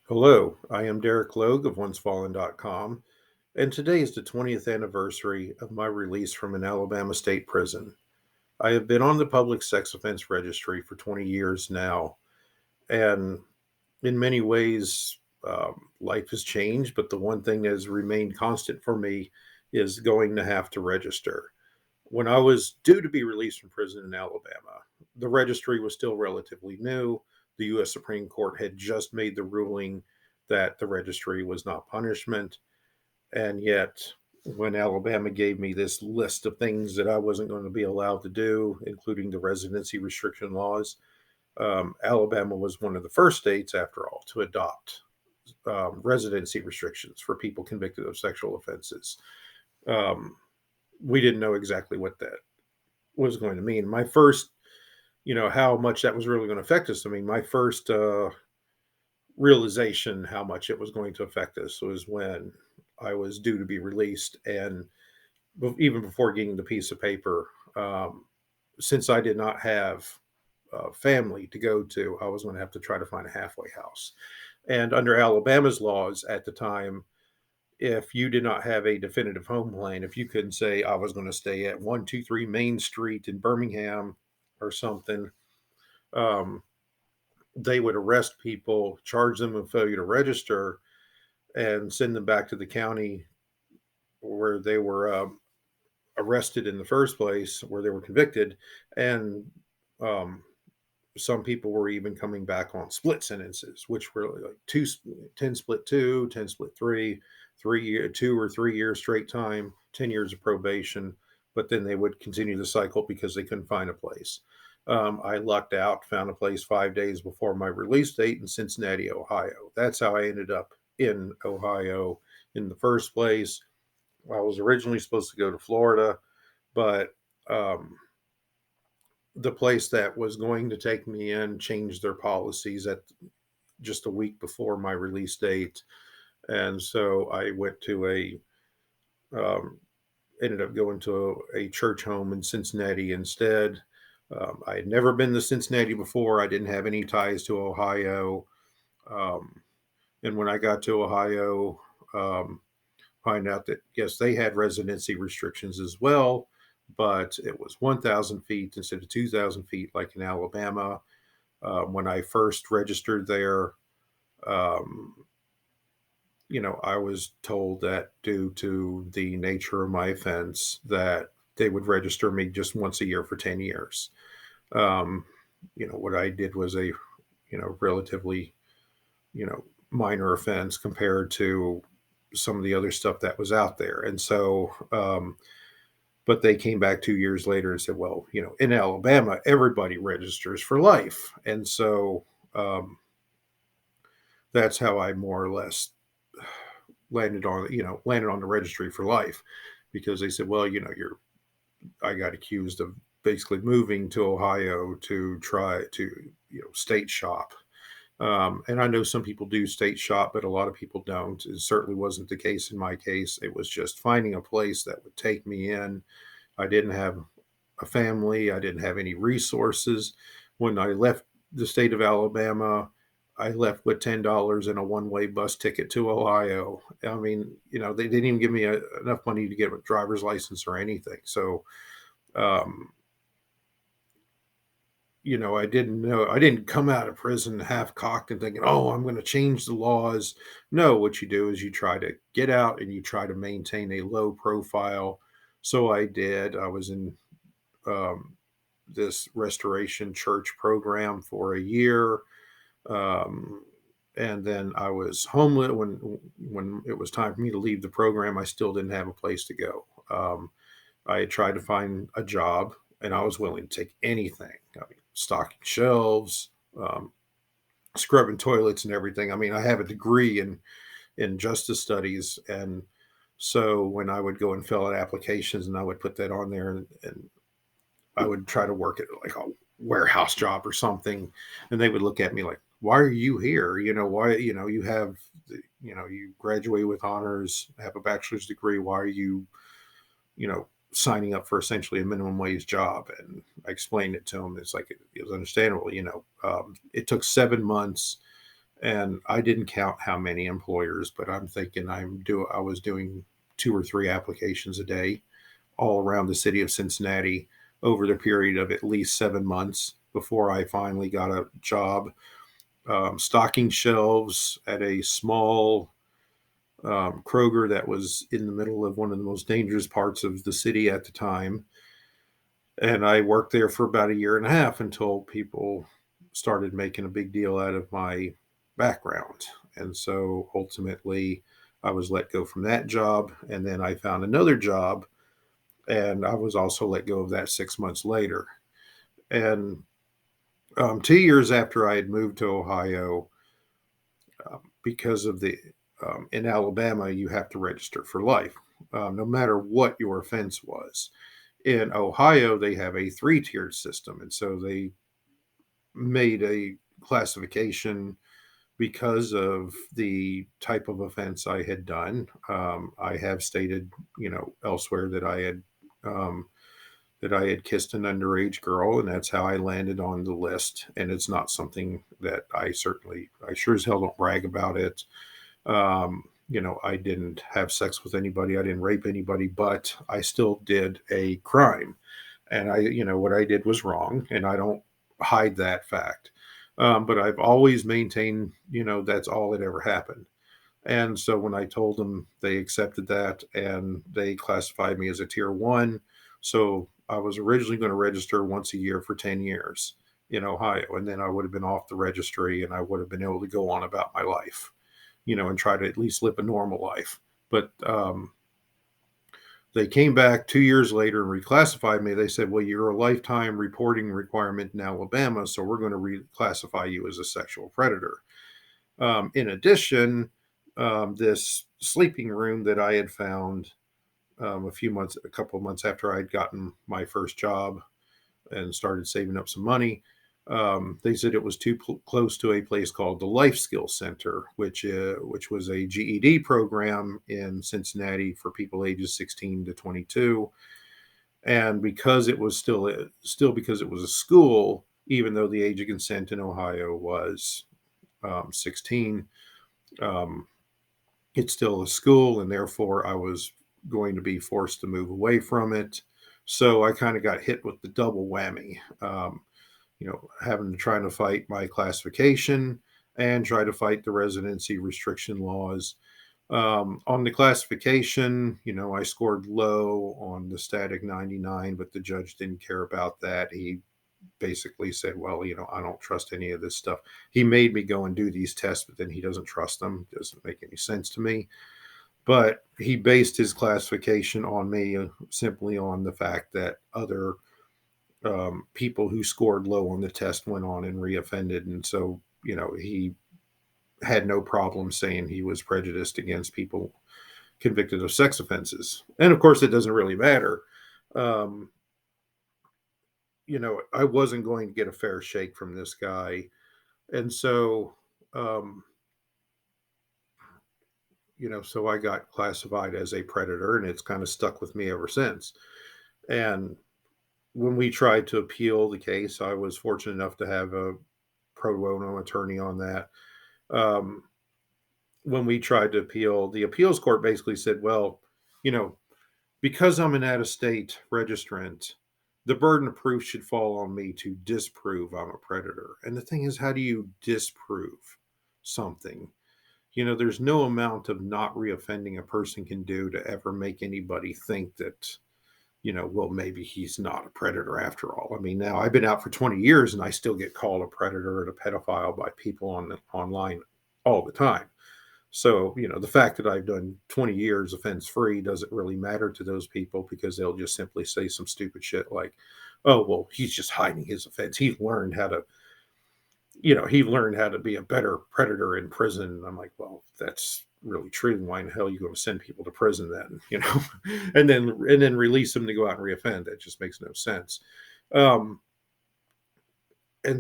Hello, I am Derek Logue of OnceFallen.com, and today is the 20th anniversary of my release from an Alabama state prison. I have been on the public sex offense registry for 20 years now, and in many ways, life has changed, but the one thing that has remained constant for me is going to have to register. When I was due to be released from prison in Alabama, the registry was still relatively new. The U.S. Supreme Court had just made the ruling that the registry was not punishment. And yet, when Alabama gave me this list of things that I wasn't going to be allowed to do, including the residency restriction laws, Alabama was one of the first states, after all, to adopt residency restrictions for people convicted of sexual offenses. Um, we didn't know exactly what that was going to mean. My first, how much that was really going to affect us. I mean, my first realization how much it was going to affect us was when I was due to be released. And even before getting the piece of paper, since I did not have family to go to, I was going to have to try to find a halfway house. And under Alabama's laws at the time, if you did not have a definitive home plan, if you couldn't say I was going to stay at 123 Main Street in Birmingham or something, um, they would arrest people, charge them with failure to register, and send them back to the county where they were arrested in the first place, where they were convicted. And um, some people were even coming back on split sentences, which were like 10 split 2, 10 split 3, 3 year, 2 or 3 years straight time, 10 years of probation. But then they would continue the cycle because they couldn't find a place. I lucked out, found a place 5 days before my release date in Cincinnati, Ohio. That's how I ended up in Ohio in the first place. I was originally supposed to go to Florida, but um, the place that was going to take me in changed their policies at just a week before my release date, and so I went to um, ended up going to a church home in Cincinnati instead. I had never been to Cincinnati before. I didn't have any ties to Ohio, um, and when I got to Ohio, um, find out that yes, they had residency restrictions as well, but it was 1,000 feet instead of 2,000 feet like in Alabama. When I first registered there, um, I was told that due to the nature of my offense, that they would register me just once a year for 10 years. Um, what I did was a, relatively, you know, minor offense compared to some of the other stuff that was out there. And so, but they came back 2 years later and said, well, in Alabama, everybody registers for life. And so that's how I more or less landed on the registry for life, because they said, well, I got accused of basically moving to Ohio to try to, state shop. And I know some people do state shop, but a lot of people don't. It certainly wasn't the case in my case. It was just finding a place that would take me in. I didn't have a family. I didn't have any resources. When I left the state of Alabama, I left with $10 and a one-way bus ticket to Ohio. I mean, they didn't even give me enough money to get a driver's license or anything. So, um, I didn't come out of prison half cocked and thinking, oh, I'm going to change the laws. No, what you do is you try to get out and you try to maintain a low profile. So I did. I was in um, this restoration church program for a year. Um, and then I was homeless when it was time for me to leave the program. I still didn't have a place to go. I had tried to find a job, and I was willing to take anything. I mean, stocking shelves, um, scrubbing toilets, and everything. I mean, I have a degree in justice studies, and so when I would go and fill out applications, and I would put that on there, and I would try to work at like a warehouse job or something, and they would look at me like, "Why are you here? Why? You have, you graduate with honors, have a bachelor's degree. Why are you, signing up for essentially a minimum wage job?" And I explained it to them. It's like it was understandable. It took 7 months And I didn't count how many employers, but I'm thinking I was doing 2 or 3 applications a day all around the city of Cincinnati over the period of at least 7 months before I finally got a job stocking shelves at a small Kroger that was in the middle of one of the most dangerous parts of the city at the time. And I worked there for about a year and a half until people started making a big deal out of my background. And so ultimately, I was let go from that job. And then I found another job, and I was also let go of that 6 months later. And 2 years after I had moved to Ohio, because of in Alabama, you have to register for life, no matter what your offense was. In Ohio, they have a 3-tiered system. And so they made a classification because of the type of offense I had done. I have stated, elsewhere um, that I had kissed an underage girl, and that's how I landed on the list. And it's not something that I sure as hell don't brag about it. I didn't have sex with anybody, I didn't rape anybody, but I still did a crime. And what I did was wrong, and I don't hide that fact. But I've always maintained, that's all that ever happened. And so when I told them, they accepted that and they classified me as a tier 1. So I was originally going to register once a year for 10 years in Ohio. And then I would have been off the registry and I would have been able to go on about my life, and try to at least live a normal life. But they came back 2 years later and reclassified me. They said, well, you're a lifetime reporting requirement in Alabama, so we're going to reclassify you as a sexual predator. In addition, this sleeping room that I had found a couple of months after I'd gotten my first job and started saving up some money, they said it was too close to a place called the Life Skills Center, which was a GED program in Cincinnati for people ages 16 to 22. And because it was still because it was a school, even though the age of consent in Ohio was 16, um, it's still a school, and therefore I was going to be forced to move away from it. So I kind of got hit with the double whammy. Having to try to fight my classification and try to fight the residency restriction laws. On the classification, I scored low on the static 99, but the judge didn't care about that. He basically said, well, I don't trust any of this stuff. He made me go and do these tests, but then he doesn't trust them. It doesn't make any sense to me. But he based his classification on me simply on the fact that other people who scored low on the test went on and reoffended. And so, he had no problem saying he was prejudiced against people convicted of sex offenses. And of course, it doesn't really matter. Um, I wasn't going to get a fair shake from this guy. And so, um, so I got classified as a predator, and it's kind of stuck with me ever since. And when we tried to appeal the case, I was fortunate enough to have a pro bono attorney on that. Um, when we tried to appeal, the appeals court basically said, well, you know, because I'm an out of state registrant, the burden of proof should fall on me to disprove I'm a predator. And the thing is, how do you disprove something? There's no amount of not reoffending a person can do to ever make anybody think that, well, maybe he's not a predator after all. I mean, now I've been out for 20 years and I still get called a predator and a pedophile by people online all the time. So, the fact that I've done 20 years offense free doesn't really matter to those people because they'll just simply say some stupid shit like, oh, well, he's just hiding his offense. He learned how to be a better predator in prison. And I'm like, well, that's really true. Why in the hell are you going to send people to prison then? And then release them to go out and reoffend? That just makes no sense. And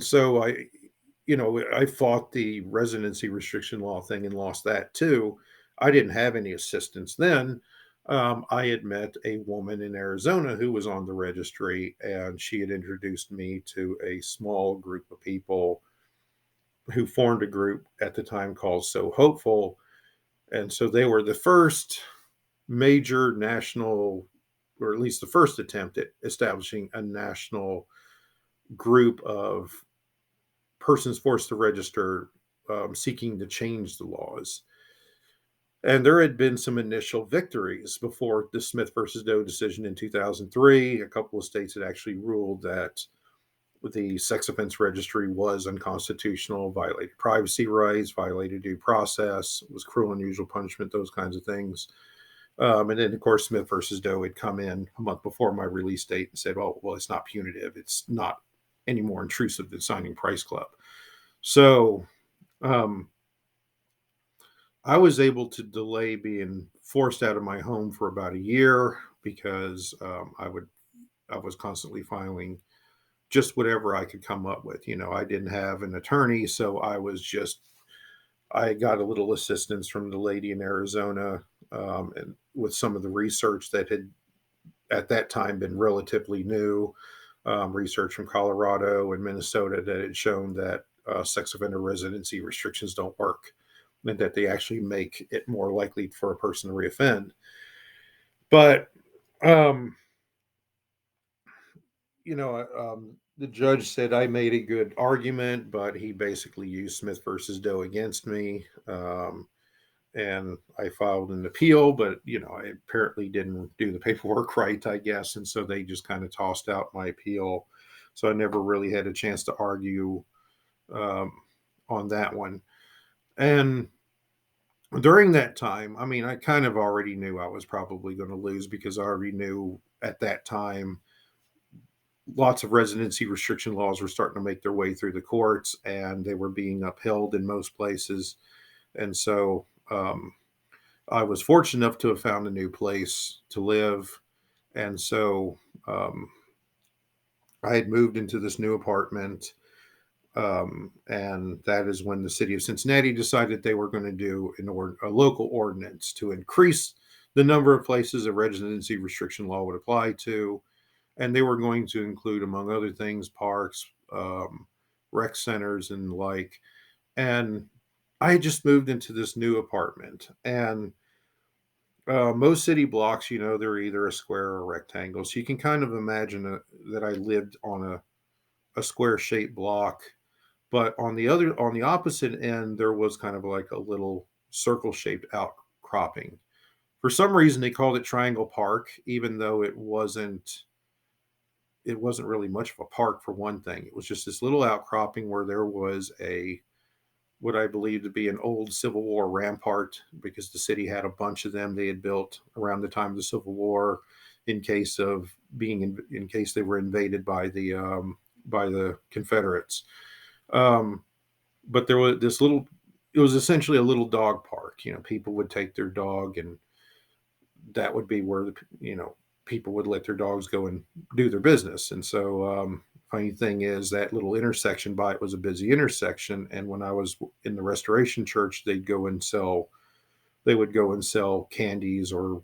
so I fought the residency restriction law thing and lost that too. I didn't have any assistance then. I had met a woman in Arizona who was on the registry, and she had introduced me to a small group of people who formed a group at the time called So Hopeful. And so they were the first major national, or at least the first attempt at establishing a national group of persons forced to register, seeking to change the laws. And there had been some initial victories before the Smith versus Doe decision in 2003. A couple of states had actually ruled that the sex offense registry was unconstitutional, violated privacy rights, violated due process, was cruel and unusual punishment, those kinds of things. And then, of course, Smith versus Doe had come in a month before my release date and said, "Oh, well, it's not punitive. It's not any more intrusive than signing Price Club." So um, I was able to delay being forced out of my home for about a year because I was constantly filing just whatever I could come up with. I didn't have an attorney, so I got a little assistance from the lady in Arizona, and with some of the research that had at that time been relatively new, research from Colorado and Minnesota that had shown that sex offender residency restrictions don't work, and that they actually make it more likely for a person to reoffend. But um, the judge said I made a good argument, but he basically used Smith versus Doe against me. And I filed an appeal, but I apparently didn't do the paperwork right, I guess, and so they just kind of tossed out my appeal. So I never really had a chance to argue um, on that one. And during that time, I mean, I kind of already knew I was probably going to lose because I already knew at that time lots of residency restriction laws were starting to make their way through the courts, and they were being upheld in most places. And so I was fortunate enough to have found a new place to live. And so I had moved into this new apartment. And that is when the city of Cincinnati decided they were going to do a local ordinance to increase the number of places a residency restriction law would apply to. And they were going to include, among other things, parks, rec centers, and the like. And I had just moved into this new apartment. And most city blocks, they're either a square or a rectangle. So you can kind of imagine that I lived on a square shaped block. But on the opposite end, there was kind of like a little circle shaped outcropping. For some reason, they called it Triangle Park, even though it wasn't really much of a park for one thing. It was just this little outcropping where there was what I believe to be an old Civil War rampart, because the city had a bunch of them they had built around the time of the Civil War in case of in case they were invaded by the Confederates. Um, but there was this little. It was essentially a little dog park. People would take their dog, and that would be where people would let their dogs go and do their business. And so, funny thing is that little intersection by it was a busy intersection. And when I was in the Restoration Church, they would go and sell candies or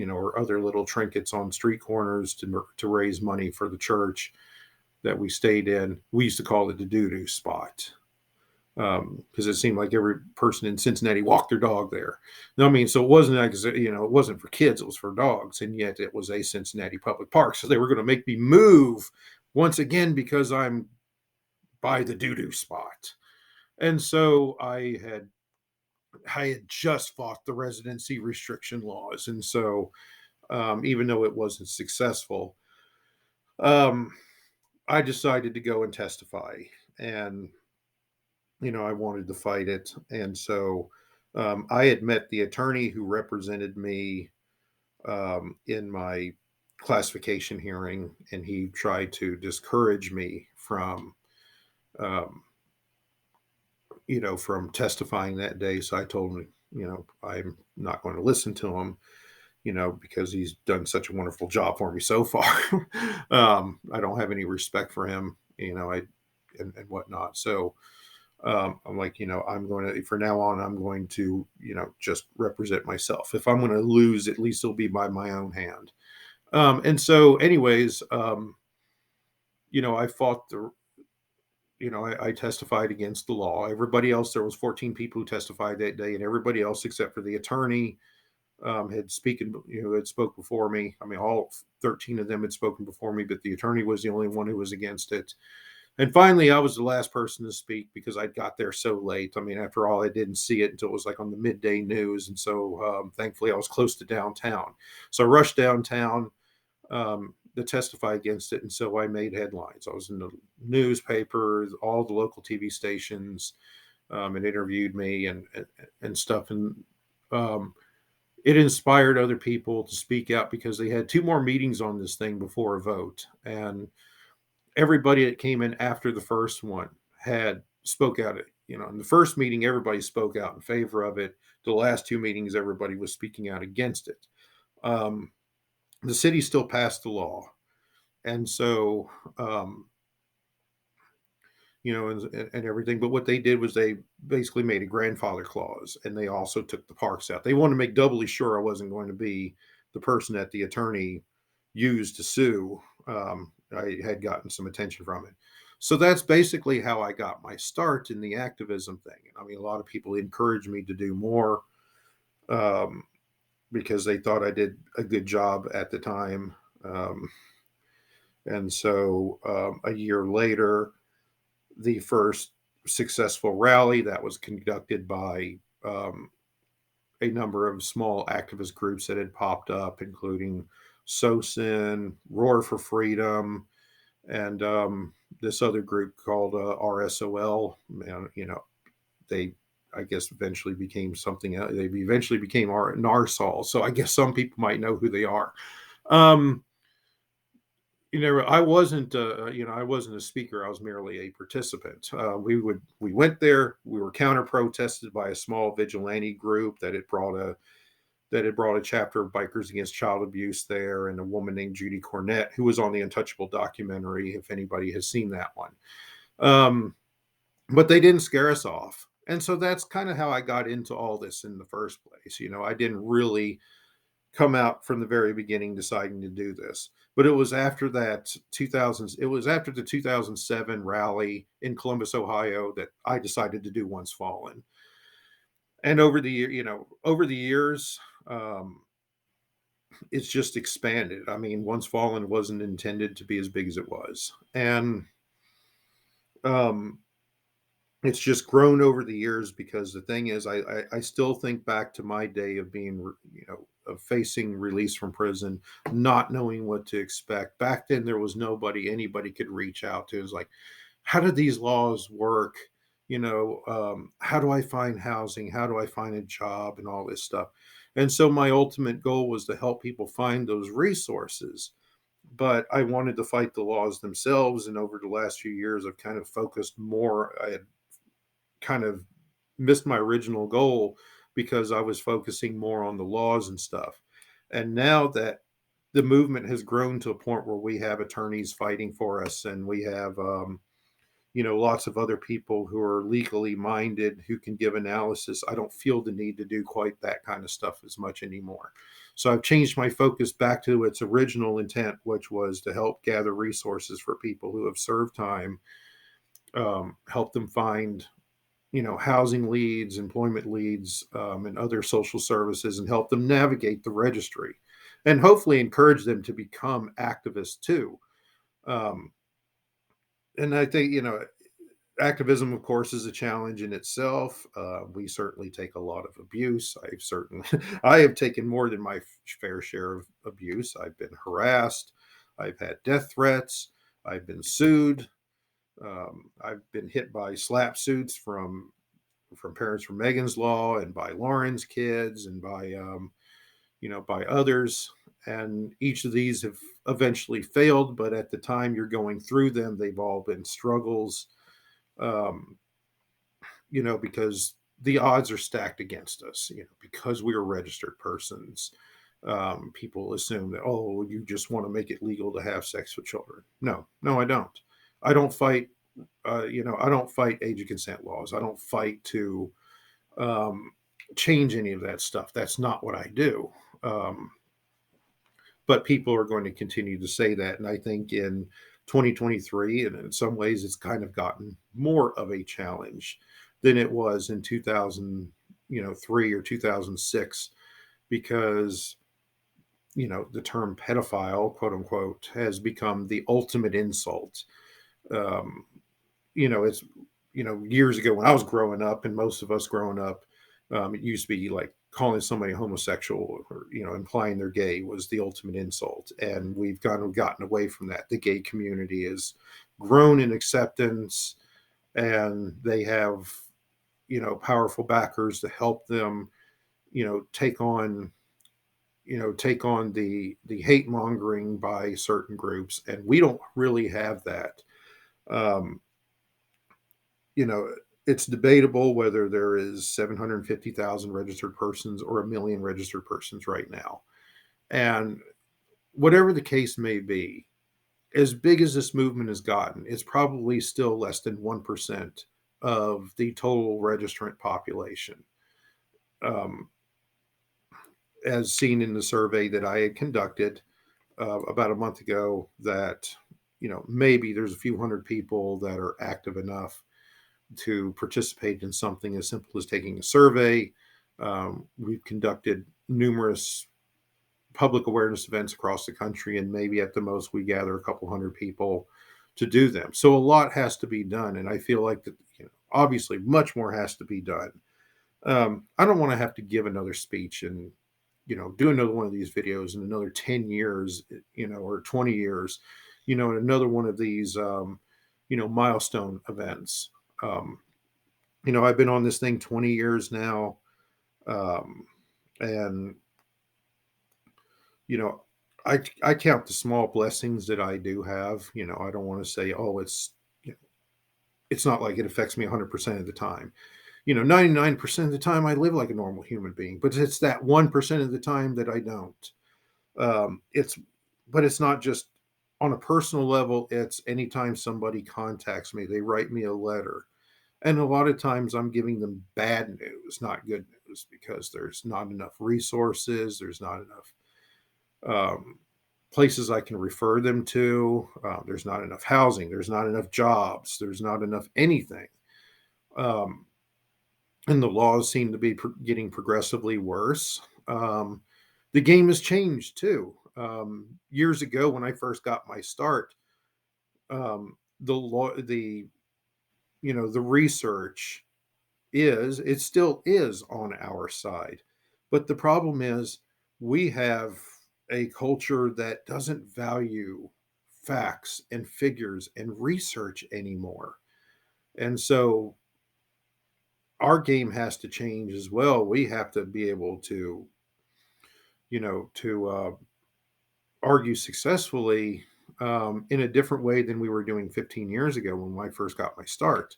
or other little trinkets on street corners to raise money for the church that we stayed in. We used to call it the doo-doo spot, because it seemed like every person in Cincinnati walked their dog there. No, I mean, so it wasn't like, it wasn't for kids; it was for dogs, and yet it was a Cincinnati public park. So they were going to make me move once again because I'm by the doo-doo spot. And so I had just fought the residency restriction laws, and so even though it wasn't successful, um, I decided to go and testify, and I wanted to fight it. And so I had met the attorney who represented me in my classification hearing, and he tried to discourage me um, from testifying that day. So I told him, I'm not going to listen to him, because he's done such a wonderful job for me so far. I don't have any respect for him, and whatnot. So I'm like, I'm going to, for now on, I'm going to, just represent myself. If I'm going to lose, at least it'll be by my own hand. And so, anyways, I fought I testified against the law. Everybody else, there was 14 people who testified that day, and everybody else except for the attorney had spoke before me. I mean, all 13 of them had spoken before me, but the attorney was the only one who was against it. And finally, I was the last person to speak because I got there so late. I mean, after all, I didn't see it until it was like on the midday news. And so thankfully, I was close to downtown. So I rushed downtown to testify against it. And so I made headlines. I was in the newspapers, all the local TV stations, and interviewed me and stuff. And um, it inspired other people to speak out because they had two more meetings on this thing before a vote. And everybody that came in after the first one had spoke out. In the first meeting, everybody spoke out in favor of it. The last two meetings, everybody was speaking out against it. Um, the city still passed the law, and so um, and everything. But what they did was they basically made a grandfather clause, and they also took the parks out. They wanted to make doubly sure I wasn't going to be the person that the attorney used to sue. I had gotten some attention from it. So that's basically how I got my start in the activism thing. I mean, a lot of people encouraged me to do more um, because they thought I did a good job at the time. And so a year later, the first successful rally that was conducted by a number of small activist groups that had popped up, including SOSIN, Roar for Freedom, and this other group called RSOL. And, they, I guess, eventually became something else. They eventually became NARSOL. So I guess some people might know who they are. Um, I wasn't a speaker. I was merely a participant. We went there. We were counter protested by a small vigilante group that had brought a chapter of Bikers Against Child Abuse there, and a woman named Judy Cornett, who was on the Untouchable documentary, if anybody has seen that one. But they didn't scare us off. And so that's kind of how I got into all this in the first place. I didn't really come out from the very beginning deciding to do this. But it was after the 2007 rally in Columbus, Ohio, that I decided to do OnceFallen. And over the years, it's just expanded. I mean, OnceFallen wasn't intended to be as big as it was, and um, it's just grown over the years. Because the thing is, I still think back to my day of being, of facing release from prison, not knowing what to expect. Back then, there was nobody anybody could reach out to. It was like, how do these laws work? How do I find housing? How do I find a job? And all this stuff. And so my ultimate goal was to help people find those resources. But I wanted to fight the laws themselves. And over the last few years, I've kind of focused more. I had kind of missed my original goal because I was focusing more on the laws and stuff. And now that the movement has grown to a point where we have attorneys fighting for us, and we have lots of other people who are legally minded who can give analysis, I don't feel the need to do quite that kind of stuff as much anymore. So I've changed my focus back to its original intent, which was to help gather resources for people who have served time, help them find housing leads, employment leads, and other social services, and help them navigate the registry, and hopefully encourage them to become activists too. Um, and I think, activism, of course, is a challenge in itself. We certainly take a lot of abuse. I have taken more than my fair share of abuse. I've been harassed. I've had death threats. I've been sued. I've been hit by slap suits from parents from Megan's Law, and by Lauren's kids, and by others. And each of these have eventually failed, but at the time you're going through them, they've all been struggles. Um, because the odds are stacked against us. Because we are registered persons. People assume that, oh, you just want to make it legal to have sex with children. No, I don't. I don't fight. I don't fight age of consent laws. I don't fight to change any of that stuff. That's not what I do. But people are going to continue to say that, and I think in 2023, and in some ways it's kind of gotten more of a challenge than it was in 2003 or 2006, because the term pedophile, quote unquote, has become the ultimate insult. um, it's years ago when I was growing up, and most of us growing up, it used to be like calling somebody homosexual, or implying they're gay, was the ultimate insult. And we've kind of gotten away from that. The gay community has grown in acceptance, and they have powerful backers to help them take on the hate mongering by certain groups. And we don't really have that. um, you know, it's debatable whether there is 750,000 registered persons or a million registered persons right now. And whatever the case may be, as big as this movement has gotten, it's probably still less than 1% of the total registrant population. Um, as seen in the survey that I had conducted about a month ago, that, maybe there's a few hundred people that are active enough to participate in something as simple as taking a survey. We've conducted numerous public awareness events across the country, and maybe at the most we gather a couple hundred people to do them. So a lot has to be done, and I feel like that, obviously much more has to be done. I don't want to have to give another speech and do another one of these videos in another 10 years, or 20 years, in another one of these milestone events. um, I've been on this thing 20 years now. Um, and, you know, I count the small blessings that I do have. I don't want to say, oh, it's not like it affects me 100% of the time. 99% of the time I live like a normal human being, but it's that 1% of the time that I don't. It's, but it's not just on a personal level. It's anytime somebody contacts me, they write me a letter. And a lot of times I'm giving them bad news, not good news, because there's not enough resources. There's not enough places I can refer them to. There's not enough housing. There's not enough jobs. There's not enough anything. Um, and the laws seem to be getting progressively worse. The game has changed too. Years ago, when I first got my start, the law, the research it still is on our side. But the problem is, we have a culture that doesn't value facts and figures and research anymore. And so our game has to change as well. We have to be able to, argue successfully in a different way than we were doing 15 years ago when I first got my start,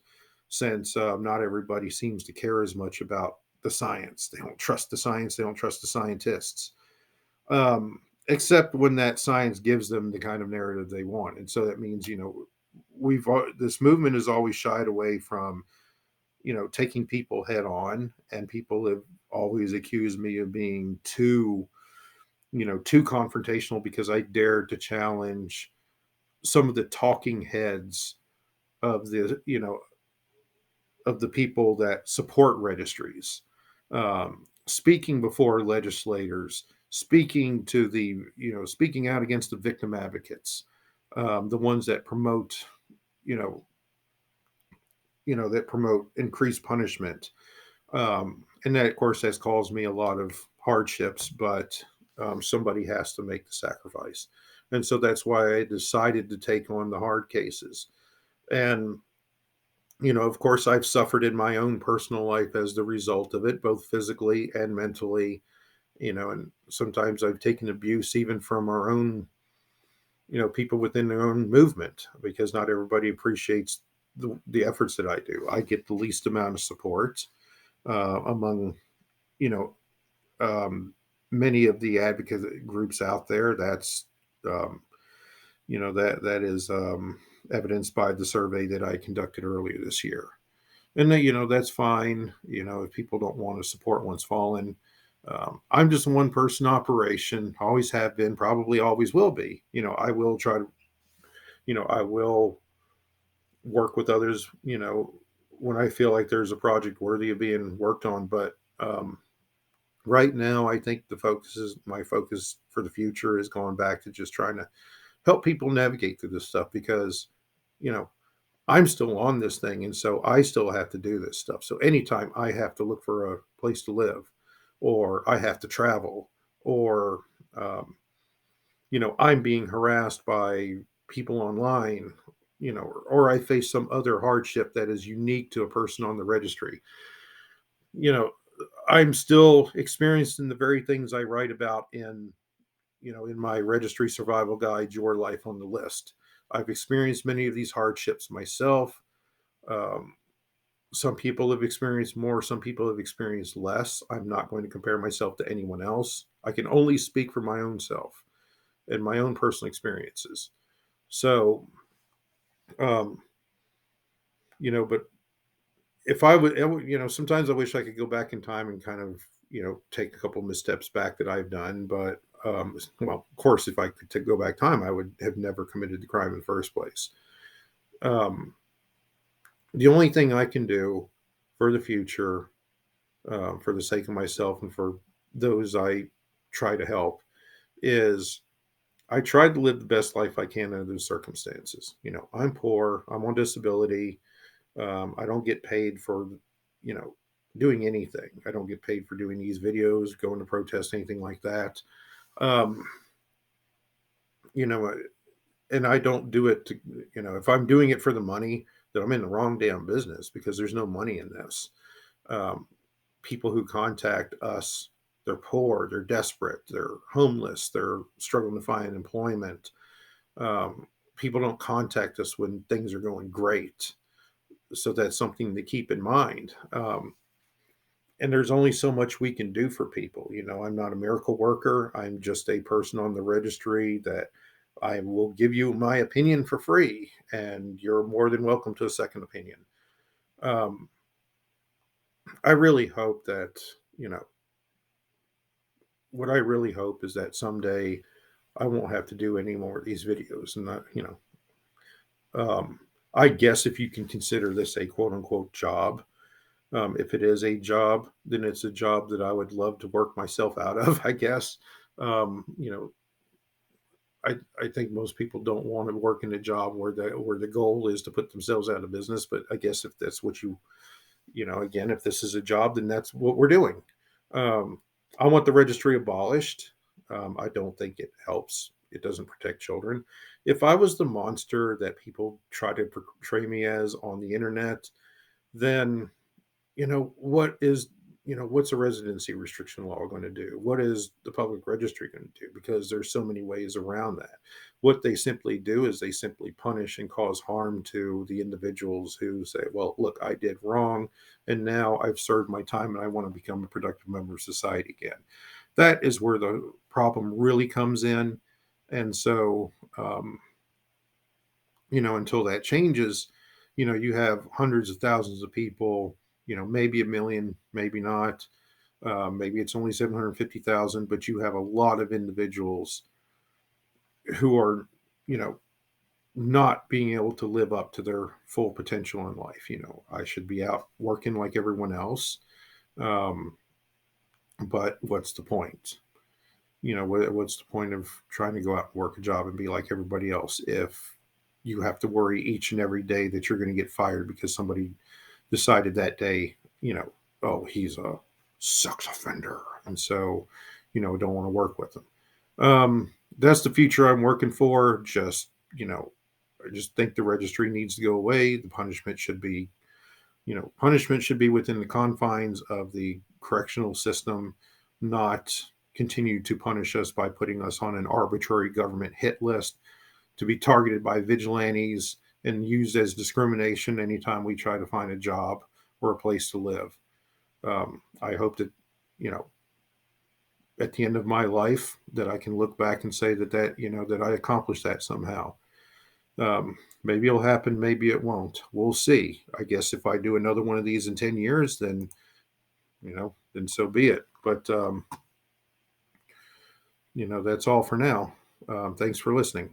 since not everybody seems to care as much about the science. They don't trust the science, they don't trust the scientists, except when that science gives them the kind of narrative they want. And so that means, this movement has always shied away from, taking people head on, and people have always accused me of being too confrontational, because I dared to challenge some of the talking heads of the people that support registries, speaking before legislators, speaking out against the victim advocates, the ones that promote, you know, that promote increased punishment. And that, of course, has caused me a lot of hardships, but somebody has to make the sacrifice. And so that's why I decided to take on the hard cases. And, of course, I've suffered in my own personal life as the result of it, both physically and mentally, and sometimes I've taken abuse even from our own, people within their own movement, because not everybody appreciates the efforts that I do. I get the least amount of support among, you know, um, many of the advocate groups out there. That's, um, that is evidenced by the survey that I conducted earlier this year. And then, that's fine. If people don't want to support OnceFallen, I'm just a one person operation, always have been, probably always will be. I will try to I will work with others, when I feel like there's a project worthy of being worked on. But right now, I think my focus for the future is going back to just trying to help people navigate through this stuff because, you know, I'm still on this thing. And so I still have to do this stuff. So anytime I have to look for a place to live or I have to travel or, um, I'm being harassed by people online, or I face some other hardship that is unique to a person on the registry, you know, I'm still experiencing the very things I write about in my registry survival guide, Your Life on the List. I've experienced many of these hardships myself. Um, some people have experienced more, some people have experienced less. I'm not going to compare myself to anyone else. I can only speak for my own self and my own personal experiences. So, um, but if sometimes I wish I could go back in time and kind of, take a couple missteps back that I've done. But, well, of course, if I could go back time, I would have never committed the crime in the first place. Um, the only thing I can do for the future, for the sake of myself and for those I try to help, is I tried to live the best life I can under the circumstances. I'm poor, I'm on disability. I don't get paid for, you know, doing anything. I don't get paid for doing these videos, going to protest, anything like that. Um, you know, and I don't do it to, if I'm doing it for the money, then I'm in the wrong damn business because there's no money in this. Um, People who contact us, they're poor, they're desperate, they're homeless, they're struggling to find employment. Um, People don't contact us when things are going great. So that's something to keep in mind. And there's only so much we can do for people. I'm not a miracle worker. I'm just a person on the registry that I will give you my opinion for free, and you're more than welcome to a second opinion. Um, I really hope that, you know, what I really hope is that someday I won't have to do any more of these videos. And that, I guess if you can consider this a quote unquote job, if it is a job, then it's a job that I would love to work myself out of, I guess. Um, you know, I think most people don't want to work in a job where the goal is to put themselves out of business. But I guess if that's what again, if this is a job, then that's what we're doing. Um, I want the registry abolished. I don't think it helps. It doesn't protect children. If I was the monster that people try to portray me as on the internet, then what's a residency restriction law going to do? What is the public registry going to do? Because there's so many ways around that. What they simply do is they simply punish and cause harm to the individuals who say, well, look, I did wrong, and now I've served my time and I want to become a productive member of society again. That is where the problem really comes in. And so, until that changes, you have hundreds of thousands of people, maybe a million, maybe not. Maybe it's only 750,000, but you have a lot of individuals who are, you know, not being able to live up to their full potential in life. I should be out working like everyone else. Um, but what's the point? What's the point of trying to go out and work a job and be like everybody else if you have to worry each and every day that you're going to get fired because somebody decided that day, oh, he's a sex offender. And so, don't want to work with him. That's the future I'm working for. I just think the registry needs to go away. The punishment should be within the confines of the correctional system, not continue to punish us by putting us on an arbitrary government hit list to be targeted by vigilantes and used as discrimination anytime we try to find a job or a place to live. I hope that, you know, at the end of my life, that I can look back and say that I accomplished that somehow. Maybe it'll happen, maybe it won't. We'll see. I guess if I do another one of these in 10 years, then so be it. But, that's all for now. Thanks for listening.